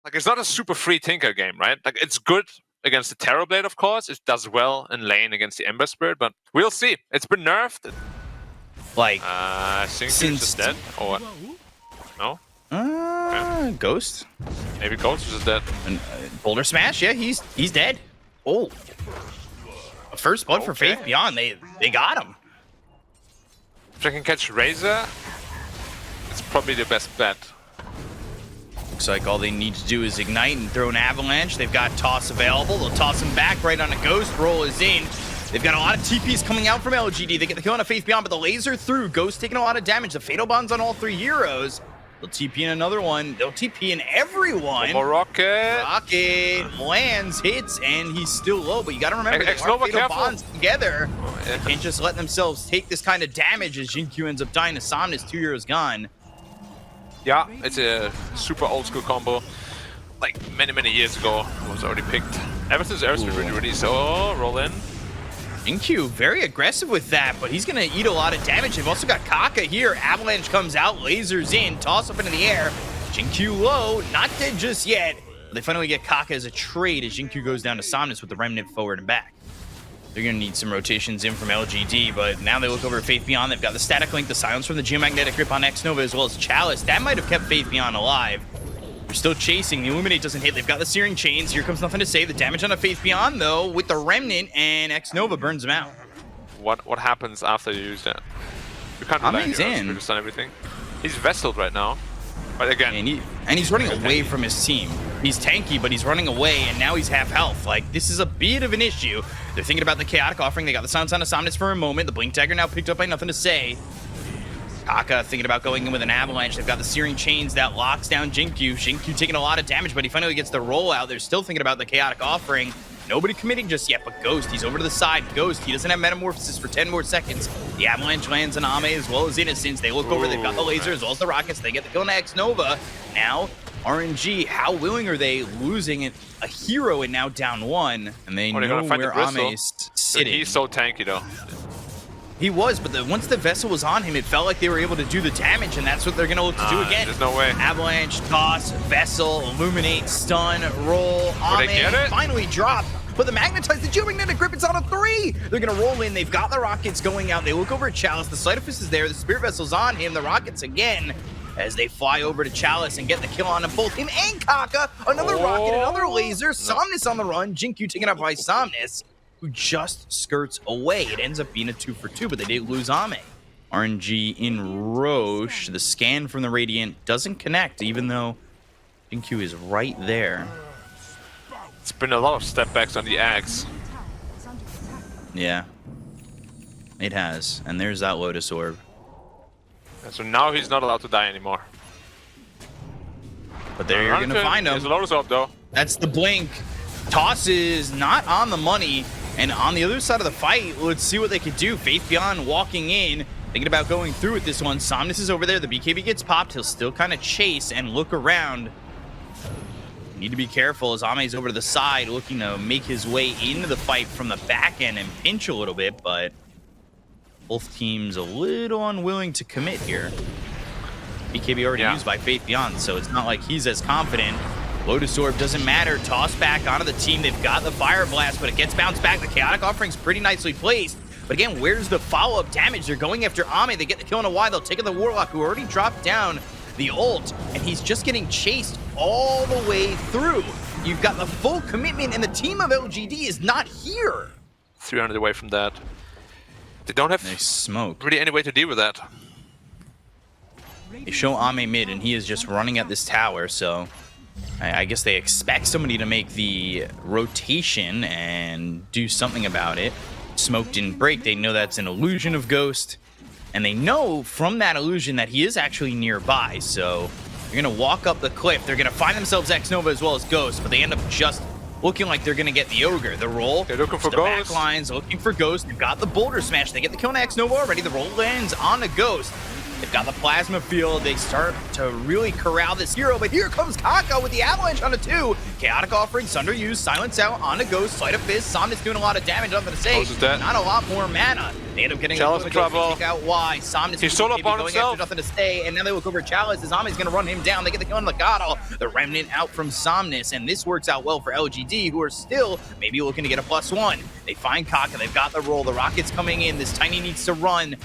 Like, it's not a super free Tinker game, right? Like, it's good against the Terrorblade, of course. It does well in lane against the Ember Spirit, but we'll see. It's been nerfed. Like, I think he's dead. Or what? No? Okay. Ghost? Maybe Ghost is dead. And, Boulder Smash? Yeah, he's dead. Oh. A first blood for Faith Beyond. They got him. If I can catch Razor, it's probably the best bet. Looks like all they need to do is ignite and throw an avalanche. They've got toss available. They'll toss him back right on a Ghost. Roll is in. They've got a lot of TPs coming out from LGD. They get the kill on a Faith Beyond, but the laser through. Ghost taking a lot of damage. The Fatal Bonds on all three heroes. They'll TP in another one. They'll TP in everyone. One more rocket. Rocket lands, hits, and he's still low. But you got to remember, they are Fatal Bonds together. They can't just let themselves take this kind of damage as Jinkyu ends up dying to Somnus. 2 heroes gone. Yeah, it's a super old school combo. Like many years ago, it was already picked. Ever since Earth's been really released. Oh, roll in. Jinkyu very aggressive with that, but he's gonna eat a lot of damage. They've also got Kaka here. Avalanche comes out, lasers in, toss up into the air. Jinkyu low, not dead just yet. But they finally get Kaka as a trade as Jinkyu goes down to Somnus with the Remnant forward and back. They're going to need some rotations in from LGD, but now they look over at Faith Beyond. They've got the Static Link, the Silence from the Geomagnetic Grip on X Nova, as well as Chalice. That might have kept Faith Beyond alive. They're still chasing. The Illuminate doesn't hit. They've got the Searing Chains. Here comes nothing to save. The damage on a Faith Beyond, though, with the Remnant, and X Nova burns him out. What happens after you use that? You can't rely on yours. We've just done everything. He's vesseled right now. But again... And he's running away from his team. He's tanky, but he's running away, and now he's half health. Like, this is a bit of an issue. They're thinking about the Chaotic Offering. They got the Silence on a Somnus for a moment. The Blink Dagger now picked up by nothing to say. Kaka thinking about going in with an Avalanche. They've got the Searing Chains that locks down Jinkyu. Jinkyu taking a lot of damage, but he finally gets the rollout. They're still thinking about the Chaotic Offering. Nobody committing just yet, but Ghost, he's over to the side. Ghost, he doesn't have Metamorphosis for 10 more seconds. The Avalanche lands on Ame as well as Innocence. They look over, they've got the laser as well as the rockets. They get the kill on X Nova. Now, RNG, how willing are they losing a hero and now down one? And they know where Ame is sitting. He's so tanky though. He was, but once the Vessel was on him, it felt like they were able to do the damage, and that's what they're going to look to do again. There's no way. Avalanche, toss, Vessel, Illuminate, stun, roll, Ame, finally drop. But the Magnetize, the Geomagnetic Grip, it's on a 3! They're going to roll in. They've got the rockets going out. They look over at Chalice. The Cytophus is there. The Spirit Vessel's on him. The rockets again as they fly over to Chalice and get the kill on both him and Kaka. Another rocket, another laser. Somnus on the run. Jinkyu taken out by Somnus, who just skirts away. It ends up being a 2 for 2, but they did lose Ame. RNG in Roche. The scan from the Radiant doesn't connect, even though Jinkyu is right there. It's been a lot of step backs on the Axe. Yeah, it has. And there's that Lotus Orb. And so now he's not allowed to die anymore. But there you're going to find him. There's a Lotus Orb though. That's the blink. Toss is not on the money. And on the other side of the fight, let's see what they could do. Faith Beyond walking in, thinking about going through with this one. Somnus is over there. The BKB gets popped. He'll still kind of chase and look around. Need to be careful as Ame's over to the side, looking to make his way into the fight from the back end and pinch a little bit, but both teams a little unwilling to commit here. BKB already used by Faith Beyond, so it's not like he's as confident. Lotus Orb doesn't matter. Toss back onto the team. They've got the Fire Blast, but it gets bounced back. The Chaotic Offering's pretty nicely placed. But again, where's the follow-up damage? They're going after Ame. They get the kill on a Y. They'll take it the Warlock, who already dropped down the ult, and he's just getting chased all the way through. You've got the full commitment, and the team of LGD is not here. 300 away from that. They don't have really any way to deal with that. They show Ame mid, and he is just running at this tower, so I guess they expect somebody to make the rotation and do something about it. Smoke didn't break. They know that's an illusion of Ghost, and they know from that illusion that he is actually nearby, so they're going to walk up the cliff. They're going to find themselves X Nova as well as Ghost, but they end up just looking like they're going to get the Ogre. The roll, they're looking for the Ghost. Back lines looking for Ghost. They've got the Boulder Smash. They get the kill on X Nova already. The roll lands on the Ghost. They got the plasma field. They start to really corral this hero, but here comes Kaka with the avalanche on a 2. Chaotic offering, Sunder used, silence out on a Ghost, Sleight of Fist. Somnus doing a lot of damage, nothing to say. Not a lot more mana. They end up getting Chalice in trouble. Take out Y. Somnus He's solo upon himself. Nothing to say, and now they look over Chalice. The Zombie's going to run him down. They get the kill on Legato. The Remnant out from Somnus, and this works out well for LGD, who are still maybe looking to get a +1. They find Kaka. They've got the roll. The Rocket's coming in. This Tiny needs to run.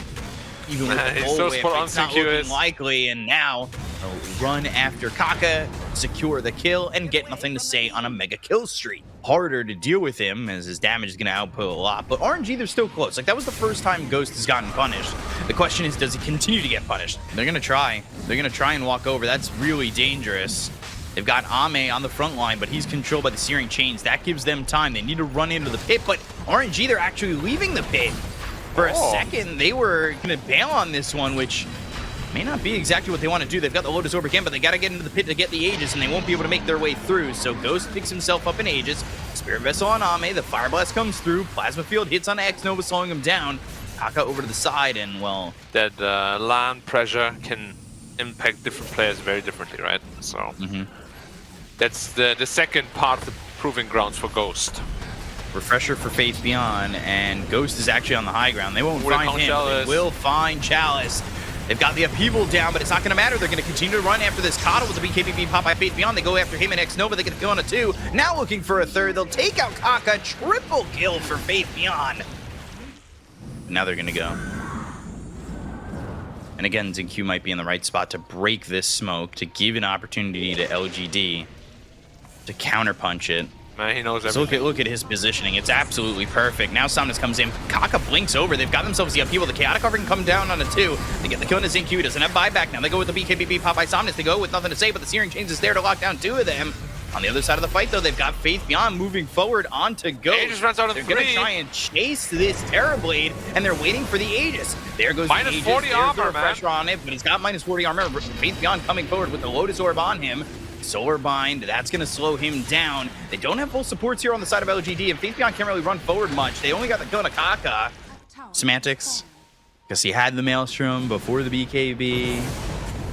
Even with the so whip, it's not looking likely, and now they'll run after Kaka, secure the kill, and get nothing to say on a mega kill streak. Harder to deal with him, as his damage is going to output a lot, but RNG, they're still close. Like, that was the first time Ghost has gotten punished. The question is, does he continue to get punished? They're going to try. They're going to try and walk over. That's really dangerous. They've got Ame on the front line, but he's controlled by the Searing Chains. That gives them time. They need to run into the pit, but RNG, they're actually leaving the pit. For a second, they were going to bail on this one, which may not be exactly what they want to do. They've got the Lotus Orb again, but they got to get into the pit to get the Aegis, and they won't be able to make their way through. So Ghost picks himself up in Aegis. Spirit Vessel on Ame. The Fire Blast comes through. Plasma Field hits on X Nova, slowing him down. Kaka over to the side, and, well... That land pressure can impact different players very differently, right? So that's the second part of the proving grounds for Ghost. Refresher for Faith Beyond, and Ghost is actually on the high ground. They won't find him, but they will find Chalice. They've got the upheaval down, but it's not going to matter. They're going to continue to run after this Coddle with the BKB pop by Faith Beyond. They go after him and X Nova. They get a kill on a 2. Now looking for a 3rd. They'll take out Kaka. Triple kill for Faith Beyond. Now they're going to go. And again, ZinQ might be in the right spot to break this smoke, to give an opportunity to LGD to counterpunch it. Man, he knows everything. So look at his positioning. It's absolutely perfect. Now Somnus comes in. Kaka blinks over. They've got themselves the upheaval. The Chaotic Offering come down on a 2. They get the kill into ZinQ. He doesn't have buyback. Now they go with the BKB pop by Somnus. They go with nothing to say, but the Searing Chains is there to lock down 2 of them. On the other side of the fight, though, they've got Faith Beyond moving forward onto Ghost. Aegis runs out of 3. They're going to try and chase this Terrorblade, and they're waiting for the Aegis. There goes minus the Aegis. 40 armor, man. Pressure on it, but he's got minus 40 armor. Faith Beyond coming forward with the Lotus Orb on him. Solar Bind, that's going to slow him down. They don't have full supports here on the side of LGD, and Faith Beyond can't really run forward much. They only got the kill on Kaka. Semantics, because he had the Maelstrom before the BKB.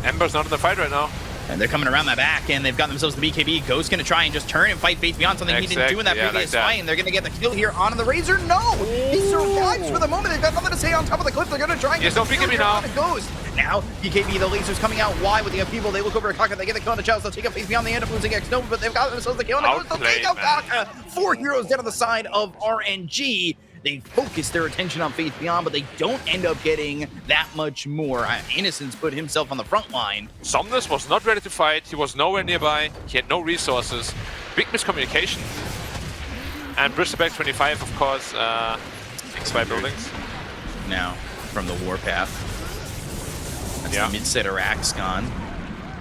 Ember's not in the fight right now. And they're coming around the back, and they've got themselves the BKB. Ghost going to try and just turn and fight Faith Beyond, something he didn't do in that previous fight, and they're going to get the kill here on the Razor. No! He survives for the moment. They've got nothing to say on top of the cliff. They're going to try and get the kill here on Ghost. Now, BKB, the lasers coming out wide with the upheaval. They look over at Kaka. They get the kill on the Chalice. They'll take up Faith Beyond. They end up losing X Nova, but they've got themselves the kill on the Ghost. They'll take out Kaka. 4 heroes down on the side of RNG. They focus their attention on Faith Beyond, but they don't end up getting that much more. Innocence put himself on the front line. Somnus was not ready to fight. He was nowhere nearby. He had no resources. Big miscommunication. And Bristleback 25, of course, X5 buildings. Now, from the Warpath. That's the mid-set Arax gone.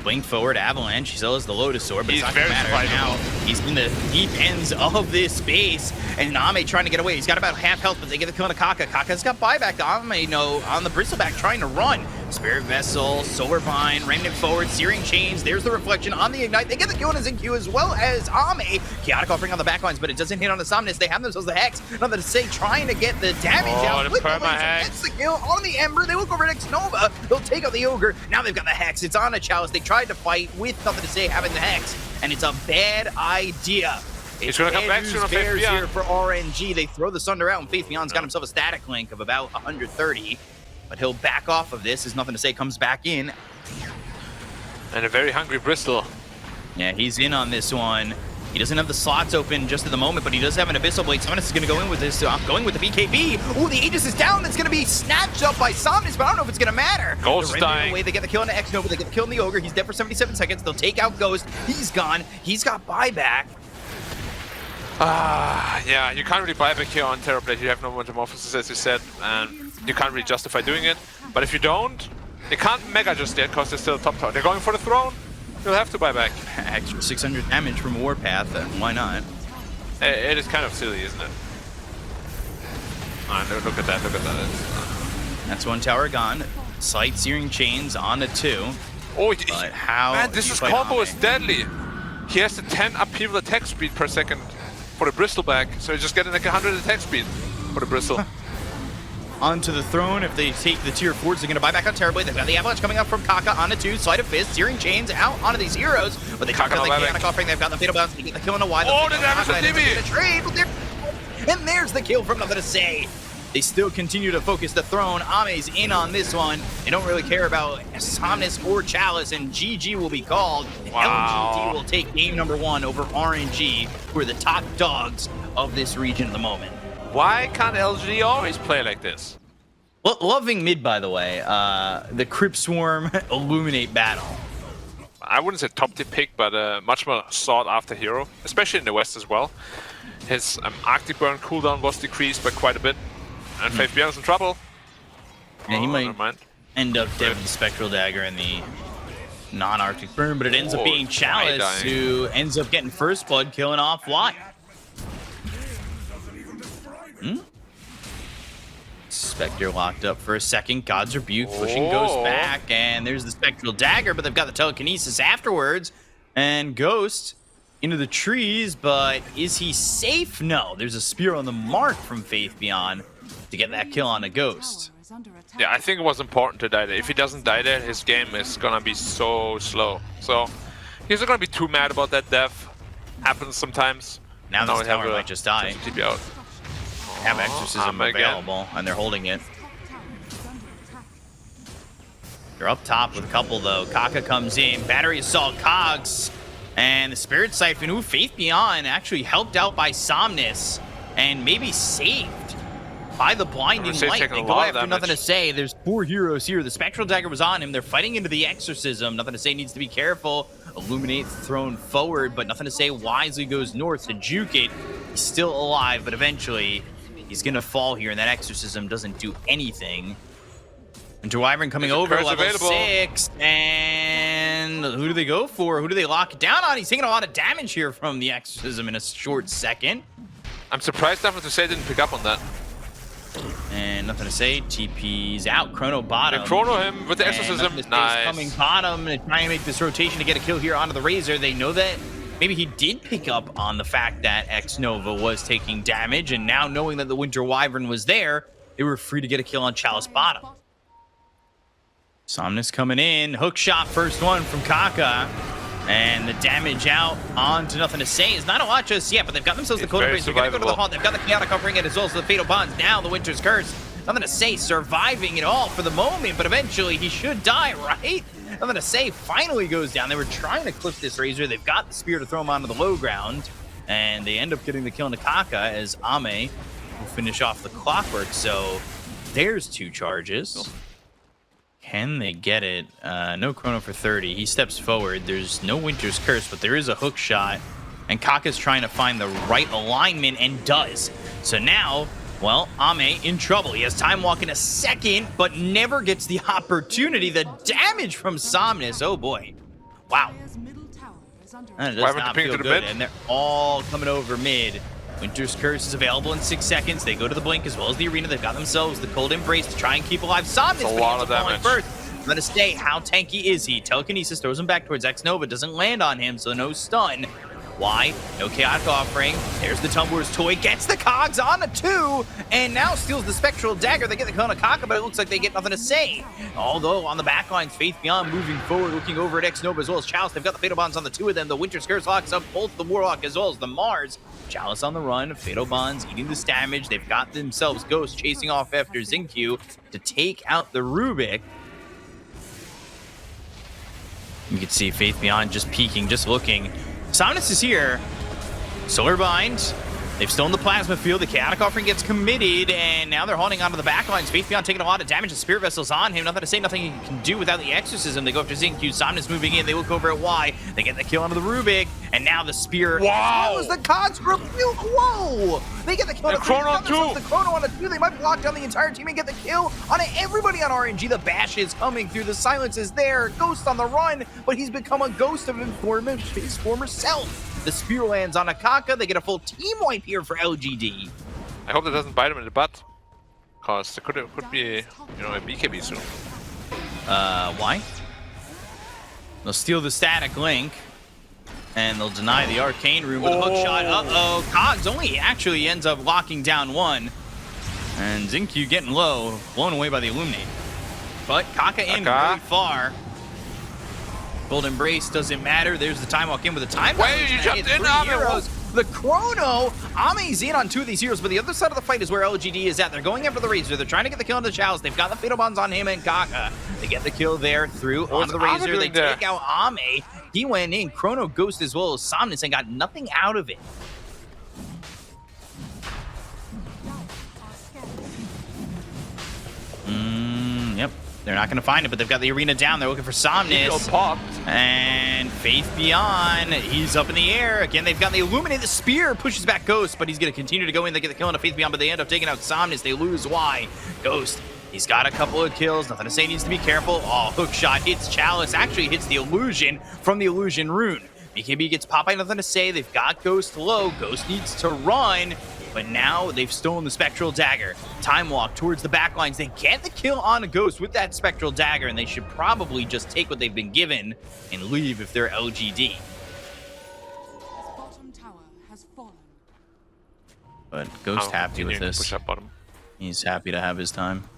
Blink forward, Avalanche. He still has the Lotus Orb, but it's not going to matter now. He's in the deep ends of this space, and Ame trying to get away. He's got about half health, but they get the kill on Kaka. Kaka's got buyback. Ame, no, on the Bristleback trying to run. Spirit Vessel, Solar Vine, Remnant forward, Searing Chains. There's the reflection on the Ignite. They get the kill on ZinQ as well as Ame. Chaotic offering on the backlines, but it doesn't hit on the Somnus. They have themselves the Hex. Nothing to say, trying to get the damage out. The perma-Hex. Gets the kill on the Ember. They look over at X Nova. They'll take out the Ogre. Now they've got the Hex. It's on a Chalice. They tried to fight with nothing to say, having the Hex, and it's a bad idea. He's going to come back soon on Faith Beyond. Here for RNG. They throw the Sunder out, and Faith Beyond's got himself a static link of about 130. But he'll back off of this. There's nothing to say. Comes back in. And a very hungry Bristol. Yeah, he's in on this one. He doesn't have the slots open just at the moment, but he does have an Abyssal Blade. Somnus is going to go in with this. Going with the BKB. Oh, the Aegis is down. It's going to be snatched up by Somnus, but I don't know if it's going to matter. Ghost is dying. Away. They get the kill on the X Nova. They get the kill on the Ogre. He's dead for 77 seconds. They'll take out Ghost. He's gone. He's got buyback. Yeah, you can't really buyback here on Terrorblade. You have no metamorphosis, as you said, and you can't really justify doing it. But if you don't, they can't mega just yet because they're still top tower. They're going for the throne. You'll have to buy back. Extra 600 damage from Warpath, why not? It is kind of silly, isn't it? Look at that, look at that. That's one tower gone. Sight Searing Chains on a 2. Oh, but how? Man, this combo is deadly. He has the 10 upheaval attack speed per second for the Bristleback, so he's just getting like 100 attack speed for the Bristle. onto the throne. If they take the tier 4s, they're going to buy back on terribly. They've got the avalanche coming up from Kaka onto 2. Sleight of Fist, Searing Chains out onto these heroes. But they Kaka the chaotic offering. They've got the fatal bounce. They get the kill in a wide. Oh, the damage to TV! And there's the kill from Nothing to Say. They still continue to focus the throne. Ame's in on this one. They don't really care about Somnus or Chalice, and GG will be called. Wow. LGD will take game number 1 over RNG, who are the top dogs of this region at the moment. Why can't LGD always play like this? Well, loving mid, by the way. The Crypt Swarm Illuminate battle. I wouldn't say top tier pick, but much more sought after hero, especially in the West as well. His Arctic Burn cooldown was decreased by quite a bit. And Faith.Beyond is in trouble. Yeah, he never mind. might end up dead with the Spectral Dagger and the non-Arctic Burn, but it ends up being Chalice who ends up getting first blood, killing off Watt. Spectre locked up for a second. God's Rebuke pushing Ghost back, and there's the Spectral Dagger, but they've got the Telekinesis afterwards. And Ghost into the trees, but is he safe? No, there's a spear on the mark from Faith.Beyond to get that kill on a Ghost. Yeah, I think it was important to die there. If he doesn't die there, his game is gonna be so slow. So he's not gonna be too mad about that death. Happens sometimes. Now this tower might just die. TP out. Have Exorcism available, and they're holding it. They're up top with a couple, though. Kaka comes in. Battery Assault Cogs. And the Spirit Siphon, who Faith.Beyond actually helped out by Somnus and maybe saved by the Blinding Light. They go after Nothing to Say. There's 4 heroes here. The Spectral Dagger was on him. They're fighting into the Exorcism. Nothing to Say needs to be careful. Illuminate thrown forward, but Nothing to Say wisely goes north to juke it. He's still alive, but eventually he's going to fall here, and that Exorcism doesn't do anything. Winter Wyvern coming over, level 6, and who do they go for? Who do they lock it down on? He's taking a lot of damage here from the Exorcism in a short second. I'm surprised Nothing to Say didn't pick up on that. And Nothing to Say, TP's out, Chrono bottom. They chrono him with the Exorcism, nice. Coming bottom and trying to make this rotation to get a kill here onto the Razor. They know that maybe he did pick up on the fact that X-Nova was taking damage, and now knowing that the Winter Wyvern was there, they were free to get a kill on Chalice bottom. Somnus coming in, hook shot, first one from Kaka, and the damage out onto Nothing to Say is not a lot just yet, but they've got themselves the Cold Embrace. They're going to go to the Haunt. They've got the Chaotic covering it as well as the Fatal Bonds. Now the Winter's Curse. Nothing to Say surviving it all for the moment, but eventually he should die, right? Nothing to Say finally goes down. They were trying to clip this Razor. They've got the spear to throw him onto the low ground, and they end up getting the kill into Kaka as Ame will finish off the Clockwork. So there's 2 charges. Can they get it? No Chrono for 30. He steps forward. There's no Winter's Curse, but there is a hook shot. And Kaka's trying to find the right alignment and does. So now, well, Ame in trouble. He has time walk in a second, but never gets the opportunity. The damage from Somnus. Oh boy. Wow. That does not feel good. And they're all coming over mid. Winter's Curse is available in 6 seconds. They go to the Blink as well as the Arena. They've got themselves the Cold Embrace to try and keep alive Somnus. That's a lot of damage. First. Let us stay. How tanky is he? Telekinesis throws him back towards X-Nova. Doesn't land on him, so no stun. Why? No Chaotic Offering. There's the Tumbler's Toy. Gets the Cogs on a 2. And now steals the Spectral Dagger. They get the kill on Kaka, but it looks like they get Nothing to Say. Although on the backlines, Faith.Beyond moving forward, looking over at X-Nova as well as Chalice. They've got the Fatal Bonds on the 2 of them. The Winter's Curse locks up both the Warlock as well as the Mars. Chalice on the run. Fatal Bonds eating this damage. They've got themselves Ghost chasing off after Xingqiu to take out the Rubik. You can see Faith.Beyond just peeking, just looking. Somnus is here. Solar Bind. They've stolen the Plasma Field. The Chaotic Offering gets committed, and now they're holding onto the backlines. Faith.Beyond taking a lot of damage. The Spirit Vessel's on him. Nothing to Say, nothing he can do without the Exorcism. They go after Xingqiu. Somnus moving in. They look over at Y. They get the kill onto the Rubik, and now the Spear. Wow! As well as the Cogs Rebuke. Whoa! They get the kill on the Chrono on 2. The Chrono on a 2. They might block down the entire team and get the kill on everybody on RNG. The Bash is coming through. The silence is there. Ghost on the run, but he's become a ghost of his former self. The Spear lands on Kaka. They get a full team wipe here for LGD. I hope that doesn't bite him in the butt, because there could be a BKB soon. Why? They'll steal the Static Link, and they'll deny the Arcane Room with a hook shot. Uh-oh. Cogs only actually ends up locking down 1. And Xingqiu getting low, blown away by the Illuminate. But Kaka in really far. Gold Embrace doesn't matter. There's the time walk in with the time. Wait, you jumped in on heroes. The Chrono, Ame's in on 2 of these heroes, but the other side of the fight is where LGD is at. They're going after the Razor. They're trying to get the kill on the Chalice. They've got the Fatal Bonds on him and Kaka. They get the kill there through onto the Razor. They take out Ame. He went in. Chrono Ghost as well as Somnus and got nothing out of it. Yep. They're not going to find it, but they've got the arena down. They're looking for Somnus. And Faith Beyond, he's up in the air. Again, they've got the Illuminate. The Spear pushes back Ghost, but he's going to continue to go in. They get the kill on a Faith Beyond, but they end up taking out Somnus. They lose. Why? Ghost, he's got a couple of kills. Nothing to say, needs to be careful. Oh, hook shot hits Chalice. Actually hits the Illusion from the Illusion Rune. BKB gets Popeye. Nothing to say. They've got Ghost low. Ghost needs to run. But now they've stolen the Spectral Dagger. Time walk towards the backlines. They get the kill on a Ghost with that Spectral Dagger, and they should probably just take what they've been given and leave if they're LGD. Bottom tower has fallen. But Ghost happy with this. Push up bottom. He's happy to have his time.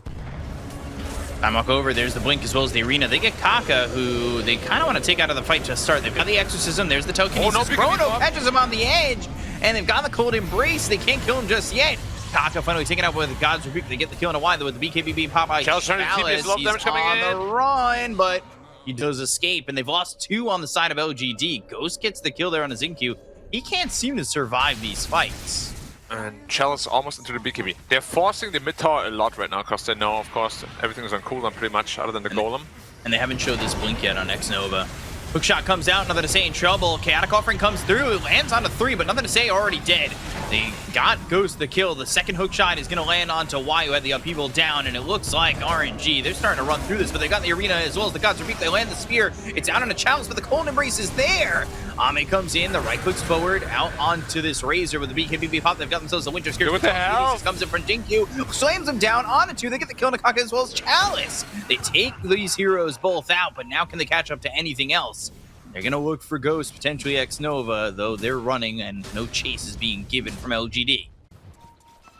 Time walk over. There's the Blink as well as the arena. They get Kaka, who they kind of want to take out of the fight to start. They've got the Exorcism. There's the Telekinesis. Chrono catches him on the edge. And they've got the Cold Embrace. They can't kill him just yet. Kaka finally taken out with God's Rebuke. They get the kill in a Y, though, with the BKB Popeye. Chalice trying to keep his low damage coming in. On the run, but he does escape. And they've lost 2 on the side of LGD. Ghost gets the kill there on a Xingqiu. He can't seem to survive these fights. And Chalice almost into the BKB. They're forcing the mid tower a lot right now because they know, of course, everything is on cooldown pretty much, other than the Golem. And they haven't showed this Blink yet on X-Nova. Hookshot comes out, nothing to say, in trouble. Chaotic Offering comes through, it lands on a 3, but nothing to say, already dead. They got Ghost the kill. The second hookshot is going to land onto Y, who had the upheaval down, and it looks like RNG. They're starting to run through this, but they got the arena as well as the God's Rebuke. They land the Spear. It's out on a Chalice, but the Cold Embrace is there. Ame comes in, the right clicks forward, out onto this Razor with the BKB pop. They've got themselves the Winter Scourge. What the hell? Comes in from Xingqiu, slams him down on a 2. They get the kill on the Kaka as well as Chalice. They take these heroes both out, but now can they catch up to anything else? They're going to look for Ghost, potentially X-Nova, though they're running and no chase is being given from LGD.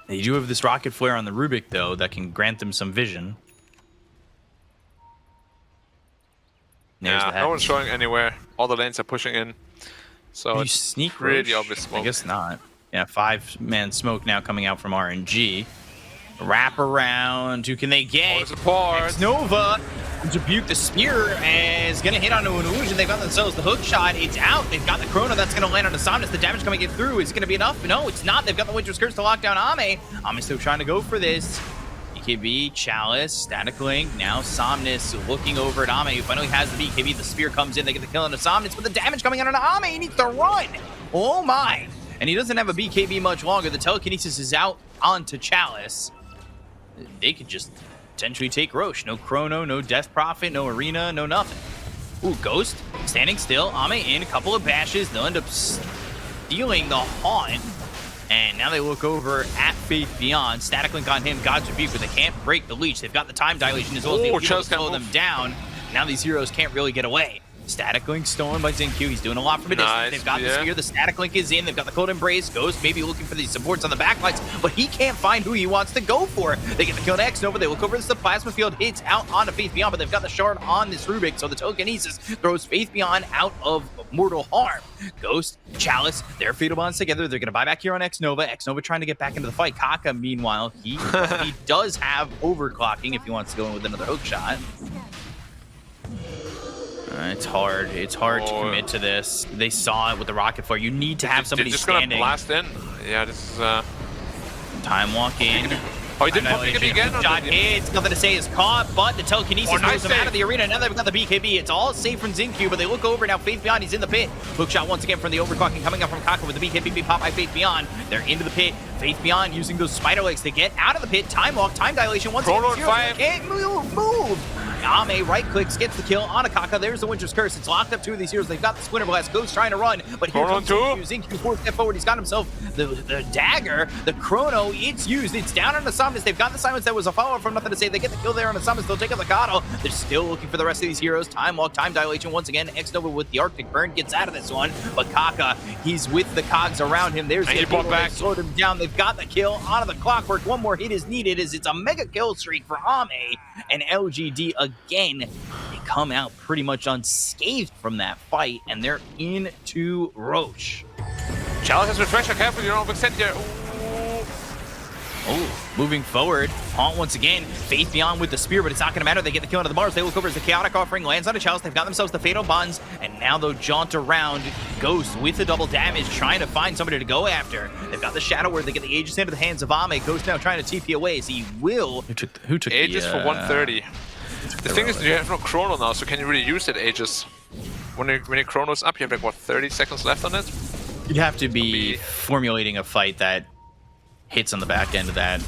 They do have this Rocket Flare on the Rubik, though, that can grant them some vision. Yeah, no one's showing anywhere. All the lanes are pushing in. So it's sneak really Roche? obvious smoke. I guess not. Yeah, 5-man smoke now coming out from RNG. Wrap around. Who can they get? X-Nova. Rebuke the Spear is going to hit onto an Illusion. They've got themselves the hook shot. It's out. They've got the Chrono that's going to land on the Somnus. The damage coming in through. Is it going to be enough? No, it's not. They've got the Winter Scourge to lock down Ame. Ame's still trying to go for this. BKB, Chalice, Static Link. Now Somnus looking over at Ame, who finally has the BKB. The Spear comes in. They get the kill on the Somnus, but the damage coming out on Ame. He needs to run. Oh my. And he doesn't have a BKB much longer. The Telekinesis is out onto Chalice. They could just potentially take Roche. No Chrono, no Death Prophet, no Arena, no nothing. Ooh, Ghost standing still. Ame in a couple of bashes. They'll end up stealing the Haunt. And now they look over at Faith Beyond. Static Link on him. God's Rebuke, but they can't break the leech. They've got the time dilation as well as the ability to slow them down. Now these heroes can't really get away. Static Link stolen by Xingqiu. He's doing a lot from a distance. They've got the Spear. The Static Link is in. They've got the Cold Embrace. Ghost maybe looking for these supports on the backlines, but he can't find who he wants to go for. They get the kill to X-Nova. They look over as the Plasma Field hits out onto Faith Beyond, but they've got the Shard on this Rubik, so the Telekinesis throws Faith Beyond out of mortal harm. Ghost, Chalice, their Fatal Bonds together. They're going to buy back here on X-Nova. X-Nova trying to get back into the fight. Kaka, meanwhile, he does have overclocking if he wants to go in with another hook shot. It's hard. It's hard to commit to this. They saw it with the Rocket Flare. You need to have somebody standing. Just gonna blast in. Yeah, this is time walk in. Oh, he didn't pop BKB again. Shot hits. Nothing to say is caught, but the Telekinesis moves him out of the arena. Now they've got the BKB. It's all safe from Xingqiu, but they look over now. Faith Beyond, he's in the pit. Hook shot once again from the overclocking coming up from Kaka with the BKB pop by Faith Beyond. They're into the pit. Faith Beyond using those spider legs to get out of the pit. Time walk, time dilation. Once again, can't move. Ame right clicks, gets the kill on Akaka. There's the Winter's Curse. It's locked up 2 of these heroes. They've got the Splinter Blast. Ghost trying to run, but here comes Zincu. 4 step forward. He's got himself the dagger. The Chrono, it's used. It's down on the Somnus. They've got the Silence. That was a follow-up from Nothing to Say. They get the kill there on the Somnus. They'll take out the Kato. They're still looking for the rest of these heroes. Time walk, time dilation once again. X-Nova with the Arctic Burn gets out of this one, but Kaka, he's with the cogs around him. There's the kill. They slowed him down. They've got the kill onto the Clockwork. One more hit is needed as it's a mega kill streak for Ame, and LGD again, they come out pretty much unscathed from that fight, and they're into Roche. Chalice has refresher, careful, you're on extent here. Oh, moving forward, Haunt once again, Faith Beyond with the spear, but it's not going to matter. They get the kill into the bars. They look over as the Chaotic Offering lands on a Chalice. They've got themselves the Fatal Bonds, and now they'll jaunt around. Ghost with the double damage, trying to find somebody to go after. They've got the Shadow Word. They get the Aegis into the hands of Ame. Ghost now trying to TP away as he will. Who took Aegis for 130. The thing is, you have no Chrono now, so can you really use that Aegis? When your Chrono's up, you have like, what, 30 seconds left on it? You'd have to be formulating a fight that hits on the back end of that.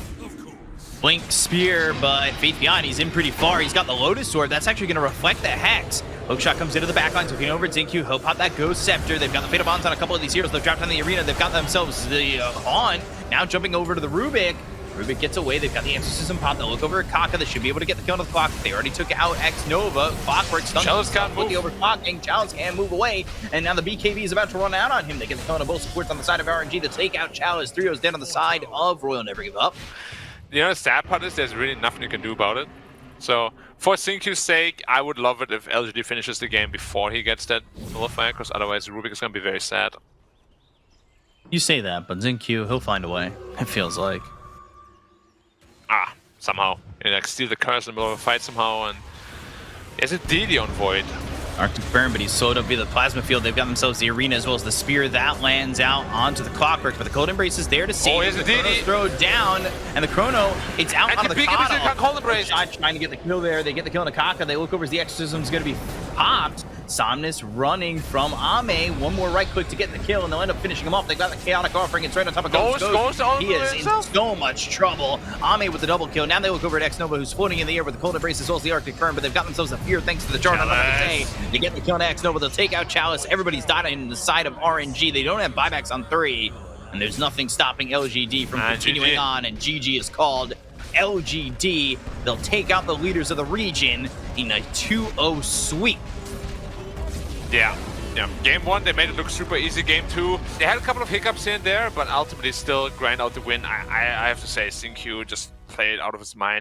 Blink Spear, but Faith Beyond, he's in pretty far. He's got the Lotus Sword. That's actually going to reflect the Hex. Hookshot comes into the backline, looking over at Zincu. He'll pop that Ghost Scepter. They've got the Fatal Bonds on a couple of these heroes. They've dropped on the arena. They've got themselves the Haunt. Now jumping over to the Rubik. Rubik gets away. They've got the Exorcism pop. They'll look over at Kaka. They should be able to get the kill on the clock. They already took out X-Nova. Clockwork stuns Chalice can't move. with the overclocking. Chalice can't move away. And now the BKB is about to run out on him. They get the kill on both supports on the side of RNG to take out Chalice. 3-0's dead on the side of Royal Never Give Up. You know, the sad part is there's really nothing you can do about it. So, for Zincu's sake, I would love it if LGD finishes the game before he gets that nullifier, because otherwise Rubik is going to be very sad. You say that, but Zincu, he'll find a way, it feels like. Somehow. You like steal the curse in the middle of a fight somehow, and there's a DD on Void. Arctic Burn, but he's slowed up via the Plasma Field. They've got themselves the Arena as well as the Spear. That lands out onto the Clockwork, but the Cold Embrace is there to save. Oh, here's the DD. Throw down, and the Chrono, it's out onto the Kata. Cold Embrace. Trying to get the kill there. They get the kill on the Kaka. They look over as the Exorcism is going to be popped. Somnus running from Ame. One more right click to get the kill, and they'll end up finishing him off. They got the Chaotic Offering. It's right on top of Ghost. He is in so much trouble. Ame with the double kill. Now they look over at X-Nova, who's floating in the air with the Cold Embrace as well as the Arctic Burn, but they've got themselves a Fear thanks to the Jar. They get the kill on X-Nova. They'll take out Chalice. Everybody's dying in the side of RNG. They don't have buybacks on 3, and there's nothing stopping LGD from continuing on, and GG is called. LGD, they'll take out the leaders of the region in a 2-0 sweep. Yeah. Game 1, they made it look super easy. Game 2, they had a couple of hiccups here and there, but ultimately still grind out the win. I have to say, Zincu just played out of his mind.